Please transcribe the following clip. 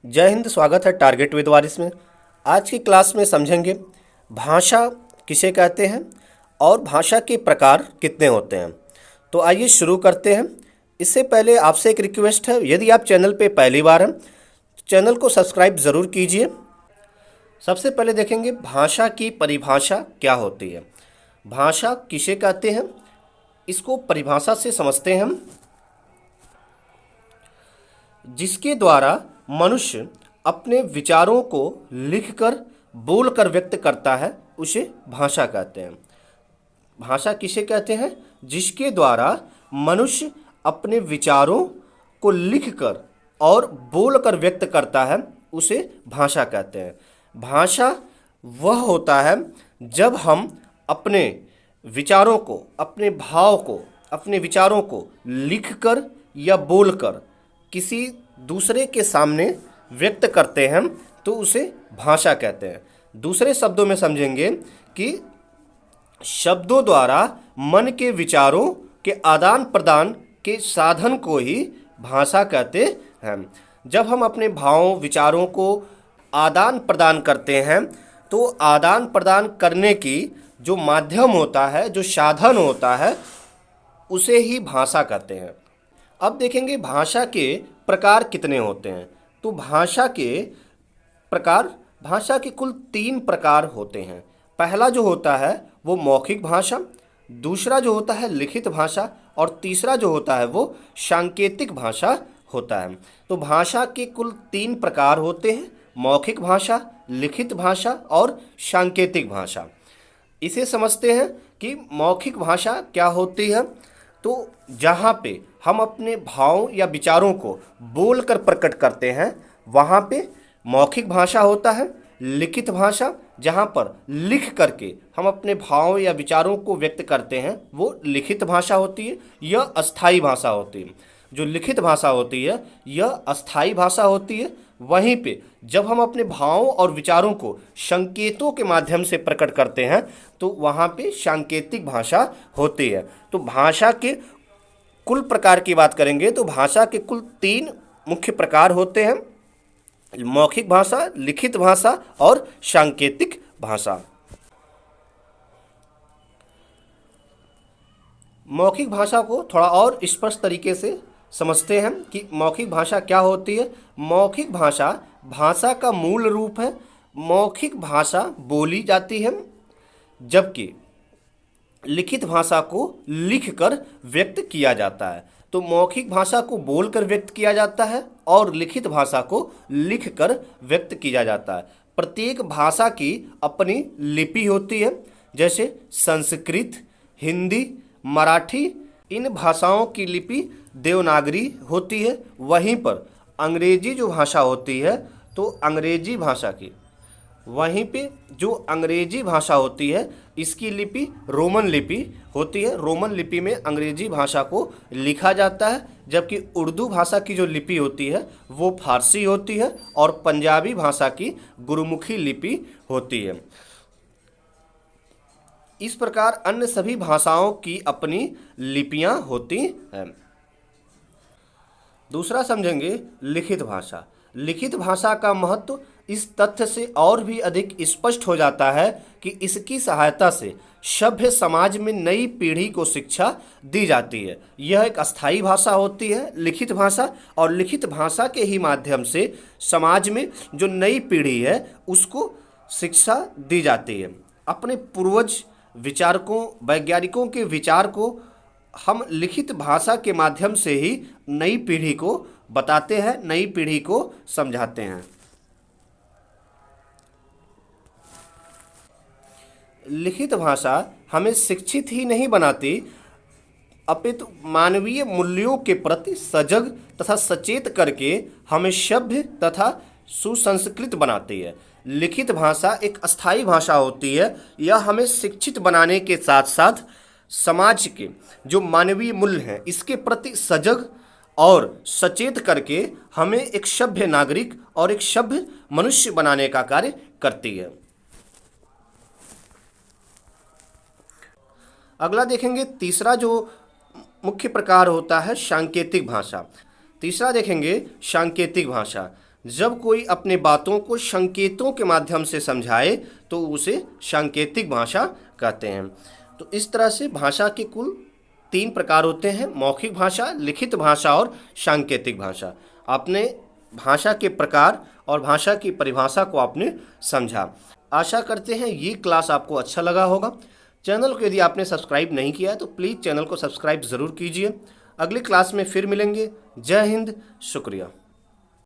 जय हिंद। स्वागत है टारगेट विद वारिस में। आज की क्लास में समझेंगे भाषा किसे कहते हैं और भाषा के प्रकार कितने होते हैं। तो आइए शुरू करते हैं। इससे पहले आपसे एक रिक्वेस्ट है, यदि आप चैनल पे पहली बार हैं तो चैनल को सब्सक्राइब ज़रूर कीजिए। सबसे पहले देखेंगे भाषा की परिभाषा क्या होती है। भाषा किसे कहते हैं, इसको परिभाषा से समझते हैं हम। जिसके द्वारा मनुष्य अपने विचारों को लिखकर बोलकर व्यक्त करता है उसे भाषा कहते हैं। भाषा किसे कहते हैं? जिसके द्वारा मनुष्य अपने विचारों को लिखकर और बोलकर व्यक्त करता है उसे भाषा कहते हैं। भाषा वह होता है जब हम अपने विचारों को, अपने भाव को, अपने विचारों को लिखकर या बोलकर किसी दूसरे के सामने व्यक्त करते हैं तो उसे भाषा कहते हैं। दूसरे शब्दों में समझेंगे कि शब्दों द्वारा मन के विचारों के आदान प्रदान के साधन को ही भाषा कहते हैं। जब हम अपने भावों विचारों को आदान प्रदान करते हैं तो आदान प्रदान करने की जो माध्यम होता है, जो साधन होता है, उसे ही भाषा कहते हैं। अब देखेंगे भाषा के प्रकार कितने होते हैं। तो भाषा के कुल 3 प्रकार होते हैं। पहला जो होता है वो मौखिक भाषा, दूसरा जो होता है लिखित भाषा और तीसरा जो होता है वो सांकेतिक भाषा होता है। तो भाषा के कुल 3 प्रकार होते हैं, मौखिक भाषा, लिखित भाषा और सांकेतिक भाषा। इसे समझते हैं कि मौखिक भाषा क्या होती है। तो जहाँ पे हम अपने भावों या विचारों को बोलकर प्रकट करते हैं वहाँ पे मौखिक भाषा होता है। लिखित भाषा जहाँ पर लिख करके हम अपने भावों या विचारों को व्यक्त करते हैं वो लिखित भाषा होती है। यह अस्थाई भाषा होती है। जो लिखित भाषा होती है यह अस्थाई भाषा होती है। वहीं पे जब हम अपने भावों और विचारों को संकेतों के माध्यम से प्रकट करते हैं तो वहाँ पे सांकेतिक भाषा होती है। तो भाषा के कुल प्रकार की बात करेंगे तो भाषा के कुल 3 मुख्य प्रकार होते हैं, मौखिक भाषा, लिखित भाषा और सांकेतिक भाषा। मौखिक भाषा को थोड़ा और स्पष्ट तरीके से समझते हैं कि मौखिक भाषा क्या होती है। मौखिक भाषा भाषा का मूल रूप है। मौखिक भाषा बोली जाती है जबकि लिखित भाषा को लिखकर व्यक्त किया जाता है। तो मौखिक भाषा को बोलकर व्यक्त किया जाता है और लिखित भाषा को लिखकर व्यक्त किया जाता है। प्रत्येक भाषा की अपनी लिपि होती है, जैसे संस्कृत, हिंदी, मराठी, इन भाषाओं की लिपि देवनागरी होती है। वहीं पर अंग्रेजी जो भाषा होती है तो अंग्रेजी भाषा की वहीं पे जो अंग्रेजी भाषा होती है इसकी लिपि रोमन लिपि होती है। रोमन लिपि में अंग्रेजी भाषा को लिखा जाता है, जबकि उर्दू भाषा की जो लिपि होती है वो फारसी होती है और पंजाबी भाषा की गुरुमुखी लिपि होती है। इस प्रकार अन्य सभी भाषाओं की अपनी लिपियां होती हैं। दूसरा समझेंगे लिखित भाषा। लिखित भाषा का महत्व इस तथ्य से और भी अधिक स्पष्ट हो जाता है कि इसकी सहायता से सभ्य समाज में नई पीढ़ी को शिक्षा दी जाती है। यह एक अस्थाई भाषा होती है लिखित भाषा, और लिखित भाषा के ही माध्यम से समाज में जो नई पीढ़ी है उसको शिक्षा दी जाती है। अपने पूर्वज विचारकों, वैज्ञानिकों के विचार को हम लिखित भाषा के माध्यम से ही नई पीढ़ी को बताते हैं, नई पीढ़ी को समझाते हैं। लिखित भाषा हमें शिक्षित ही नहीं बनाती अपितु मानवीय मूल्यों के प्रति सजग तथा सचेत करके हमें सभ्य तथा सुसंस्कृत बनाती है। लिखित भाषा एक अस्थाई भाषा होती है। यह हमें शिक्षित बनाने के साथ साथ समाज के जो मानवीय मूल्य हैं इसके प्रति सजग और सचेत करके हमें एक सभ्य नागरिक और एक सभ्य मनुष्य बनाने का कार्य करती है। अगला देखेंगे तीसरा जो मुख्य प्रकार होता है सांकेतिक भाषा। तीसरा देखेंगे सांकेतिक भाषा। जब कोई अपने बातों को संकेतों के माध्यम से समझाए तो उसे सांकेतिक भाषा कहते हैं। तो इस तरह से भाषा के कुल 3 प्रकार होते हैं, मौखिक भाषा, लिखित भाषा और सांकेतिक भाषा। आपने भाषा के प्रकार और भाषा की परिभाषा को आपने समझा। आशा करते हैं ये क्लास आपको अच्छा लगा होगा। चैनल को यदि आपने सब्सक्राइब नहीं किया है तो प्लीज़ चैनल को सब्सक्राइब ज़रूर कीजिए। अगली क्लास में फिर मिलेंगे। जय हिंद, शुक्रिया।